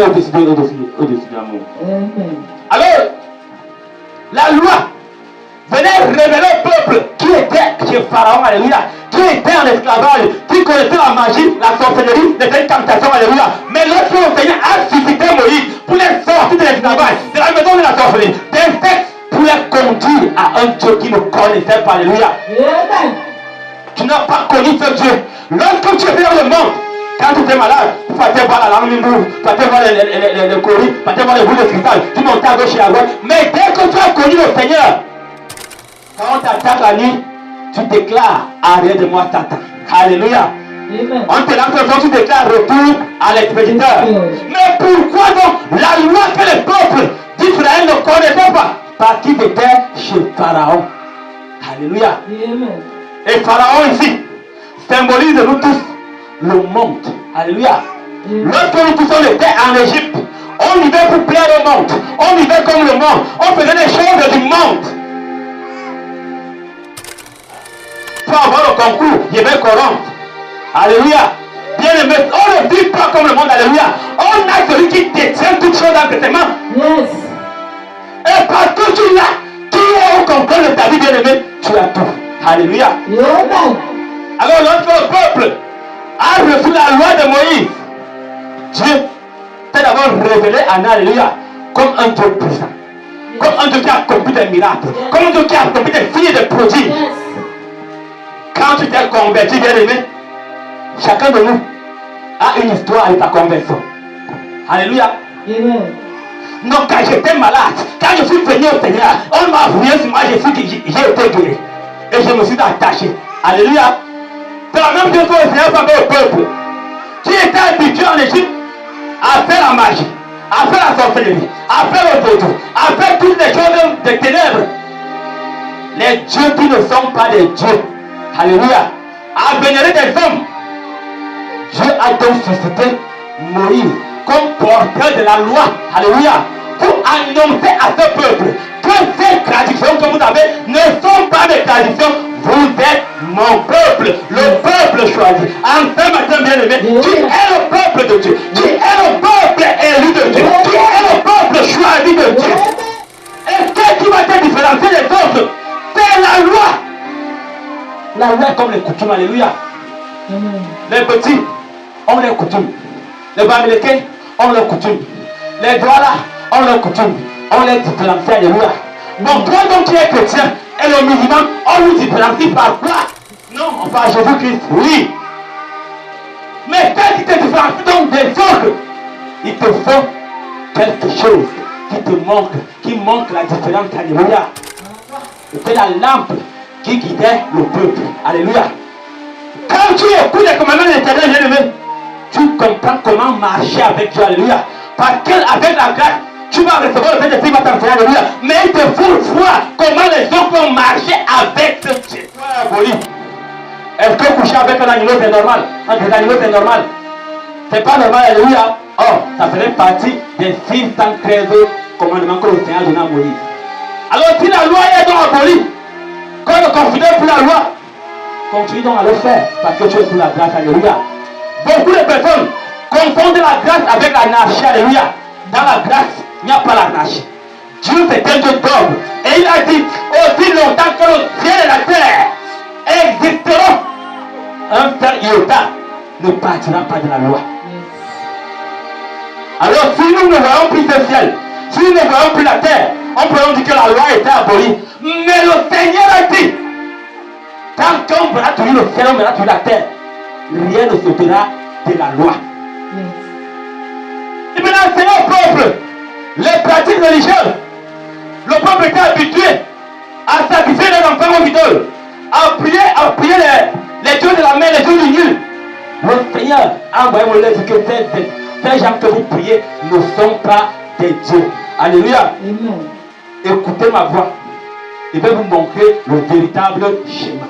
est au-dessus de l'amour. Alors, la loi venait révéler au peuple qui était chez Pharaon, alléluia, qui était en esclavage, qui connaissait la magie, la sorcellerie, les incantations, alléluia. Mais lorsque le Seigneur a suscité Moïse pour les sortir de l'esclavage, de la maison de la sorcellerie, des textes pour les conduire à un Dieu qui ne connaissait pas, alléluia. Tu n'as pas connu ce Dieu. Lorsque tu étais dans le monde, quand tu étais malade, tu partais voir la langue limbourg, tu partais voir les coris, tu partais voir les boules de cristal, tu montais à gauche et à droite. Mais dès que tu as connu le Seigneur, quand on t'attaque la nuit, tu déclares arrête de moi Satan. Alléluia. Amen. On te lance le sang, tu déclares retour à l'expéditeur. Mais pourquoi donc la loi que le peuple d'Israël ne connaissait pas? Parce qu'il était chez Pharaon. Alléluia. Amen. Et Pharaon ici symbolise nous tous le monde. Alléluia. Lorsque nous tous on était en Égypte, on vivait pour plaire au monde. On vivait comme le monde. On faisait des choses du monde. Pour avoir le concours, il y avait corrompre. Alléluia. Bien aimé, on ne vit pas comme le monde. Alléluia. On a celui qui détient toutes choses entre ses mains. Yes. Et partout tu l'as. Qui est au contrôle de ta vie, bien aimé, tu as tout. Alléluia. Amen. Alors lorsque le peuple a reçu la loi de Moïse, Dieu s'est d'abord révélé en alléluia comme un Dieu puissant, comme un Dieu qui a accompli des miracles, comme un Dieu qui a accompli des signes et des prodiges. Quand tu t'es converti, bien aimé, chacun de nous a une histoire avec ta conversion. Alléluia. Amen. Non, quand j'étais malade, quand je suis venu au Seigneur, on m'a appuyé sur moi, j'ai été guéri. Et je me suis attaché. Alléluia. C'est la même chose que le Seigneur fait au peuple qui était habitué en Égypte à faire la magie, à faire la sorcellerie, à faire le vaudou, à faire toutes les choses des ténèbres. Les dieux qui ne sont pas des dieux. Alléluia. À vénérer des hommes. Dieu a donc suscité Moïse comme porteur de la loi. Alléluia. Pour annoncer à ce peuple que ces traditions que vous avez ne sont pas des traditions. Vous êtes mon peuple, le peuple choisi. En ce matin, bien aimé, qui est le peuple de Dieu, qui est le peuple élu de Dieu, qui est le peuple choisi de Dieu. Et ce qui va te différencier des autres, c'est la loi. La loi est comme les coutumes, alléluia. Les petits ont les coutumes. Les Bamilekés ont leurs coutumes. Les Douala ont leurs coutumes. On les différencie, alléluia. Bon, toi donc tu es chrétien et le musulman, on nous différencie par quoi? Non, par Jésus-Christ, oui. Mais quand tu te différencies donc des autres, il te faut quelque chose qui montre la différence, alléluia. C'est la lampe qui guidait le peuple, alléluia. Quand tu écoutes les commandements de l'Éternel, bien-aimé, tu comprends comment marcher avec Dieu, alléluia. Parce qu'avec la grâce, tu vas recevoir le Saint-Esprit, va t'enseigner, alléluia. Mais il te faut voir comment les gens vont marcher avec ce Dieu. Est-ce que coucher avec un animal c'est normal? Entre les animaux c'est normal. C'est pas normal, alléluia. Oh, ça faisait partie des 613 commandements que le Seigneur a donné à Moïse. Alors si la loi est donc abolie, quand on considère pour la loi, continue donc à le faire parce que tu es sous la grâce, alléluia. Beaucoup de personnes confondent la grâce avec l'anarchie, alléluia. Dans la grâce, il n'y a pas l'anarchie. Dieu c'est un Dieu d'ordre. Et il a dit, aussi longtemps que le ciel et la terre existeront, un seul iota ne partira pas de la loi. Alors si nous ne voyons plus ce ciel, si nous ne voyons plus la terre, on peut dire que la loi était abolie. Mais le Seigneur a dit, tant qu'on verra toujours le ciel, on verra toujours la terre, rien ne sautera de la loi. Et maintenant, c'est le peuple, les pratiques religieuses. Le peuple était habitué à sacrifier les enfants aux idoles, à prier les dieux de la mer, les dieux du Nil. Le Seigneur a envoyé mon lettre que ces gens que vous priez ne sont pas des dieux. Alléluia. Amen. Écoutez ma voix. Je vais vous montrer le véritable schéma.